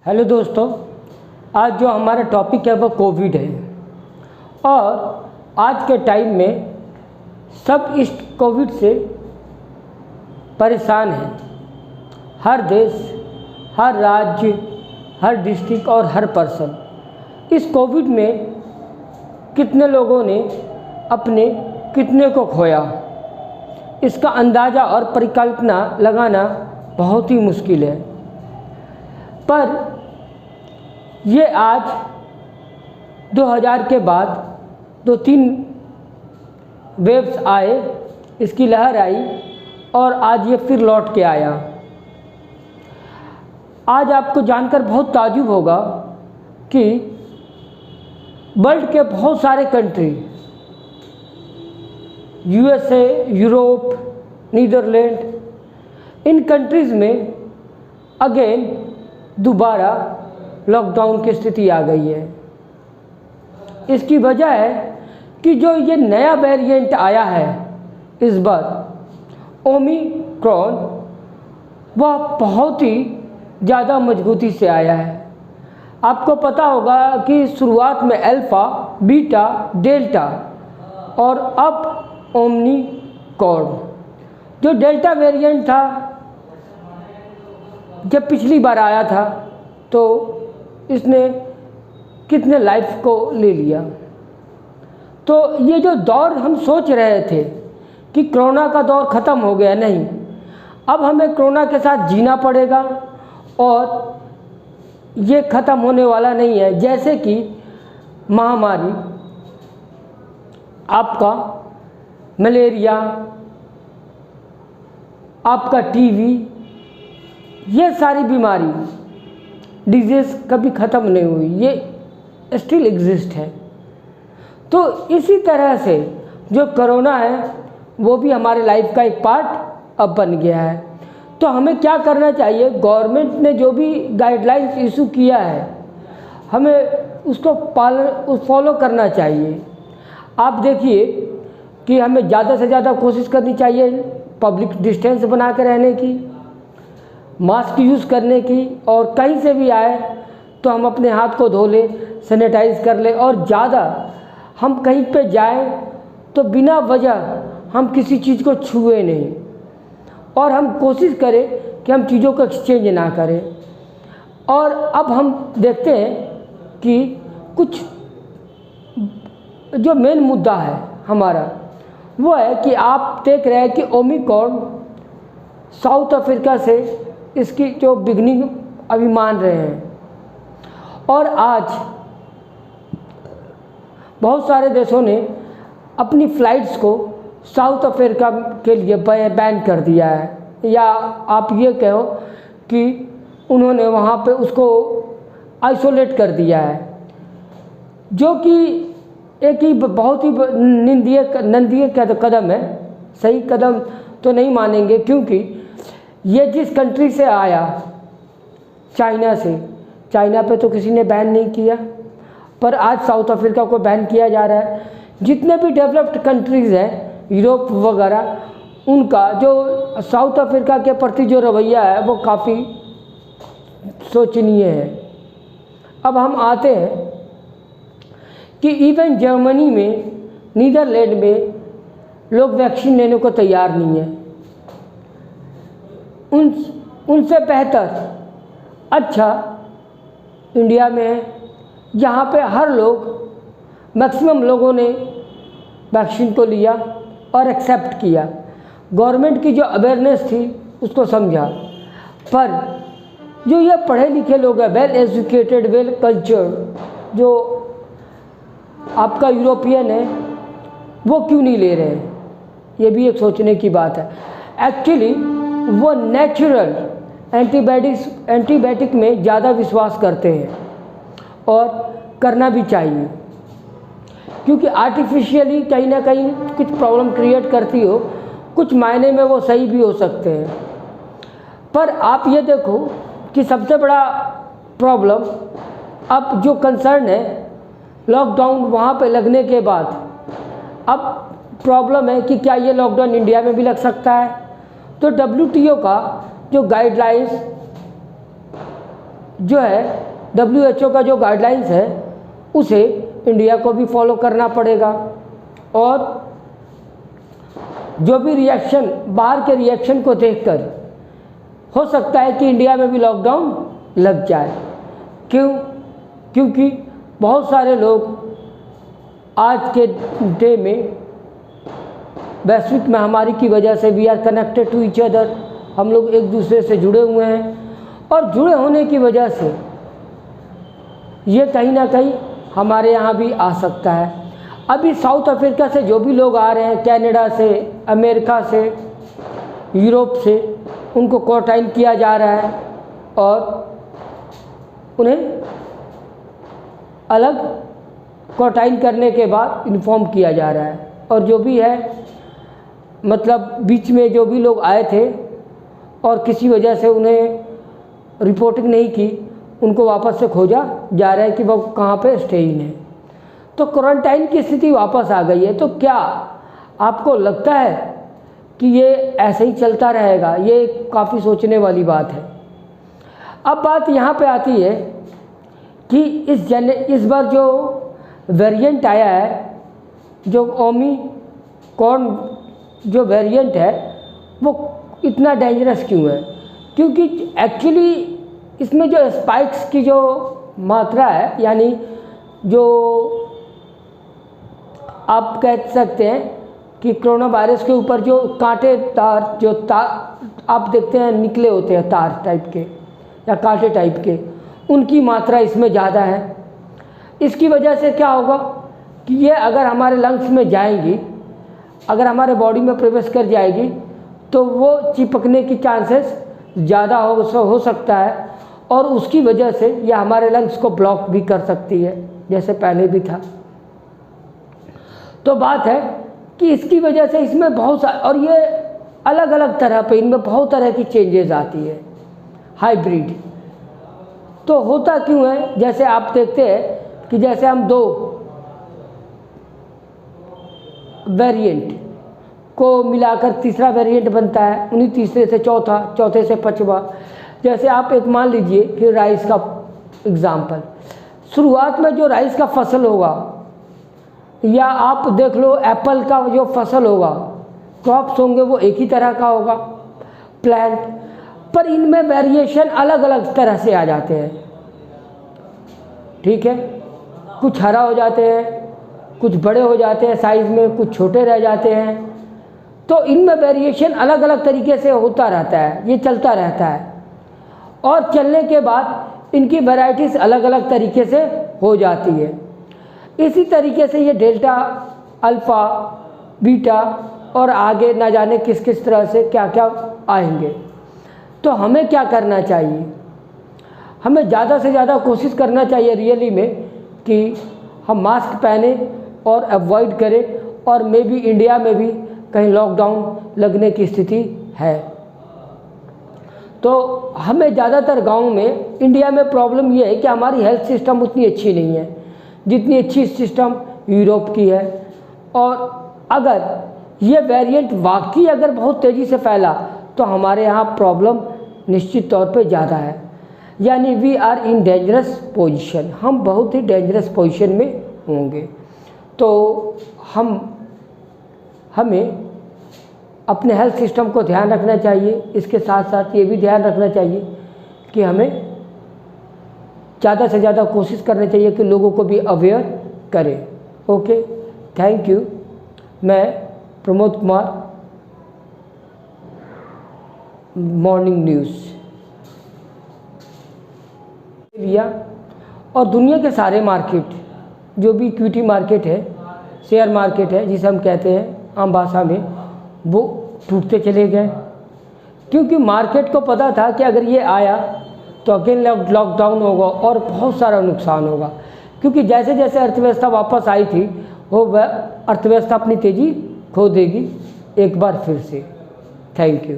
Hello दोस्तों, आज जो हमारा टॉपिक है वो कोविड है। और आज के टाइम में सब इस कोविड से परेशान हैं। हर देश, हर राज्य, हर डिस्ट्रिक्ट और हर पर्सन। इस कोविड में कितने लोगों ने अपने कितने को खोया, इसका अंदाज़ा और परिकल्पना लगाना बहुत ही मुश्किल है। पर ये आज 2000 के बाद 2-3 वेव्स आए, इसकी लहर आई और आज ये फिर लौट के आया। आज आपको जानकर बहुत ताज्जुब होगा कि वर्ल्ड के बहुत सारे कंट्री, USA, यूरोप, नीदरलैंड, इन कंट्रीज़ में अगेन दोबारा लॉकडाउन की स्थिति आ गई है। इसकी वजह है कि जो ये नया वेरिएंट आया है इस बार ओमिक्रॉन, वह बहुत ही ज़्यादा मजबूती से आया है। आपको पता होगा कि शुरुआत में अल्फ़ा, बीटा, डेल्टा और अब ओमिक्रॉन। जो डेल्टा वेरिएंट था, जब पिछली बार आया था तो इसने कितने लाइफ को ले लिया। तो ये जो दौर हम सोच रहे थे कि कोरोना का दौर ख़त्म हो गया, नहीं, अब हमें कोरोना के साथ जीना पड़ेगा और ये ख़त्म होने वाला नहीं है। जैसे कि महामारी, आपका मलेरिया, आपका टीवी, ये सारी बीमारी, डिजीज़ कभी ख़त्म नहीं हुई, ये स्टिल एग्जिस्ट है। तो इसी तरह से जो कोरोना है वो भी हमारे लाइफ का एक पार्ट अब बन गया है। तो हमें क्या करना चाहिए? गवर्नमेंट ने जो भी गाइडलाइंस इशू किया है, हमें उसको फॉलो करना चाहिए। आप देखिए कि हमें ज़्यादा से ज़्यादा कोशिश करनी चाहिए पब्लिक डिस्टेंस बना के रहने की, मास्क यूज़ करने की, और कहीं से भी आए तो हम अपने हाथ को धो लें, सैनिटाइज कर लें। और ज़्यादा हम कहीं पे जाएं तो बिना वजह हम किसी चीज़ को छुए नहीं, और हम कोशिश करें कि हम चीज़ों को एक्सचेंज ना करें। और अब हम देखते हैं कि कुछ जो मेन मुद्दा है हमारा, वो है कि आप देख रहे हैं कि ओमिक्रॉन साउथ अफ्रीका से इसकी जो बिगनिंग अभी मान रहे हैं, और आज बहुत सारे देशों ने अपनी फ़्लाइट्स को साउथ अफ्रीका के लिए बैन कर दिया है, या आप ये कहो कि उन्होंने वहाँ पे उसको आइसोलेट कर दिया है, जो कि एक ही बहुत ही निंदनीय कदम है। सही कदम तो नहीं मानेंगे, क्योंकि ये जिस कंट्री से आया, चाइना से, चाइना पे तो किसी ने बैन नहीं किया, पर आज साउथ अफ्रीका को बैन किया जा रहा है। जितने भी डेवलप्ड कंट्रीज़ हैं, यूरोप वगैरह, उनका जो साउथ अफ्रीका के प्रति जो रवैया है वो काफ़ी शोचनीय है। अब हम आते हैं कि इवन जर्मनी में, नीदरलैंड में लोग वैक्सीन लेने को तैयार नहीं है। उनसे बेहतर अच्छा इंडिया में है, जहाँ पे हर लोग, मैक्सिमम लोगों ने वैक्सीन को लिया और एक्सेप्ट किया। गवर्नमेंट की जो अवेयरनेस थी उसको समझा। पर जो ये पढ़े लिखे लोग हैं, वेल एजुकेटेड, वेल कल्चर्ड, जो आपका यूरोपियन है, वो क्यों नहीं ले रहे हैं? ये भी एक सोचने की बात है। एक्चुअली वो नेचुरल एंटीबायोटिक में ज़्यादा विश्वास करते हैं, और करना भी चाहिए, क्योंकि आर्टिफिशियली कहीं ना कहीं कुछ प्रॉब्लम क्रिएट करती हो, कुछ मायने में वो सही भी हो सकते हैं। पर आप ये देखो कि सबसे बड़ा प्रॉब्लम अब जो कंसर्न है लॉकडाउन वहाँ पे लगने के बाद, अब प्रॉब्लम है कि क्या ये लॉकडाउन इंडिया में भी लग सकता है। तो WTO का जो गाइडलाइंस जो है WHO का जो गाइडलाइंस है उसे इंडिया को भी फॉलो करना पड़ेगा। और जो भी रिएक्शन, बाहर के रिएक्शन को देखकर हो सकता है कि इंडिया में भी लॉकडाउन लग जाए। क्योंकि बहुत सारे लोग आज के डे में वैश्विक महामारी की वजह से we are connected to each other, हम लोग एक दूसरे से जुड़े हुए हैं, और जुड़े होने की वजह से ये कहीं ना कहीं हमारे यहाँ भी आ सकता है। अभी साउथ अफ्रीका से जो भी लोग आ रहे हैं, कनाडा से, अमेरिका से, यूरोप से, उनको क्वारंटाइन किया जा रहा है और उन्हें अलग क्वारंटाइन करने के बाद इन्फॉर्म किया जा रहा है। और जो भी है, मतलब बीच में जो भी लोग आए थे और किसी वजह से उन्हें रिपोर्टिंग नहीं की, उनको वापस से खोजा जा रहा है कि वो कहाँ पे स्टे इन है। तो क्वारंटाइन की स्थिति वापस आ गई है। तो क्या आपको लगता है कि ये ऐसे ही चलता रहेगा? ये काफ़ी सोचने वाली बात है। अब बात यहाँ पे आती है कि इस बार जो वेरिएंट आया है, जो ओमिक्रॉन जो वेरिएंट है, वो इतना डेंजरस क्यों है? क्योंकि एक्चुअली इसमें जो स्पाइक्स की जो मात्रा है, यानी जो आप कह सकते हैं कि कोरोना वायरस के ऊपर जो कांटेदार जो तार आप देखते हैं निकले होते हैं, तार टाइप के या कांटे टाइप के, उनकी मात्रा इसमें ज़्यादा है। इसकी वजह से क्या होगा कि ये अगर हमारे लंग्स में जाएंगी, अगर हमारे बॉडी में प्रवेश कर जाएगी, तो वो चिपकने की चांसेस ज़्यादा हो सकता है, और उसकी वजह से यह हमारे लंग्स को ब्लॉक भी कर सकती है, जैसे पहले भी था। तो बात है कि इसकी वजह से इसमें बहुत सारे, और ये अलग अलग तरह पे इनमें बहुत तरह की चेंजेस आती है, हाइब्रिड। तो होता क्यों है? जैसे आप देखते हैं कि जैसे हम दो वेरिएंट को मिलाकर तीसरा वेरिएंट बनता है, उन्हीं तीसरे से चौथा, चौथे से पांचवा। जैसे आप एक मान लीजिए कि राइस का एग्जाम्पल, शुरुआत में जो राइस का फसल होगा, या आप देख लो एप्पल का जो फसल होगा, क्रॉप्स होंगे, वो एक ही तरह का होगा प्लांट, पर इनमें वेरिएशन अलग अलग तरह से आ जाते हैं। ठीक है, कुछ हरा हो जाते हैं, कुछ बड़े हो जाते हैं साइज़ में, कुछ छोटे रह जाते हैं। तो इनमें वेरिएशन अलग अलग तरीके से होता रहता है, ये चलता रहता है। और चलने के बाद इनकी वैरायटीज़ अलग अलग तरीके से हो जाती है। इसी तरीके से ये डेल्टा, अल्फ़ा, बीटा और आगे ना जाने किस किस तरह से क्या क्या आएंगे। तो हमें क्या करना चाहिए? हमें ज़्यादा से ज़्यादा कोशिश करना चाहिए रियली में कि हम मास्क पहने और अवॉइड करें, और मे बी इंडिया में भी कहीं लॉकडाउन लगने की स्थिति है। तो हमें ज़्यादातर गांव में, इंडिया में प्रॉब्लम ये है कि हमारी हेल्थ सिस्टम उतनी अच्छी नहीं है जितनी अच्छी सिस्टम यूरोप की है। और अगर ये वेरिएंट वाकई अगर बहुत तेज़ी से फैला तो हमारे यहाँ प्रॉब्लम निश्चित तौर पे ज़्यादा है, यानी we are in dangerous position, हम बहुत ही डेंजरस पोजीशन में होंगे। तो हमें अपने हेल्थ सिस्टम को ध्यान रखना चाहिए। इसके साथ साथ ये भी ध्यान रखना चाहिए कि हमें ज़्यादा से ज़्यादा कोशिश करनी चाहिए कि लोगों को भी अवेयर करें। Okay, thank you. मैं प्रमोद कुमार, मॉर्निंग न्यूज़ लिया। और दुनिया के सारे मार्केट, जो भी इक्विटी मार्केट है, शेयर मार्केट है जिसे हम कहते हैं आम भाषा में, वो टूटते चले गए, क्योंकि मार्केट को पता था कि अगर ये आया तो अगेन लॉकडाउन होगा और बहुत सारा नुकसान होगा। क्योंकि जैसे जैसे अर्थव्यवस्था वापस आई थी, वो अर्थव्यवस्था अपनी तेज़ी खो देगी एक बार फिर से। Thank you.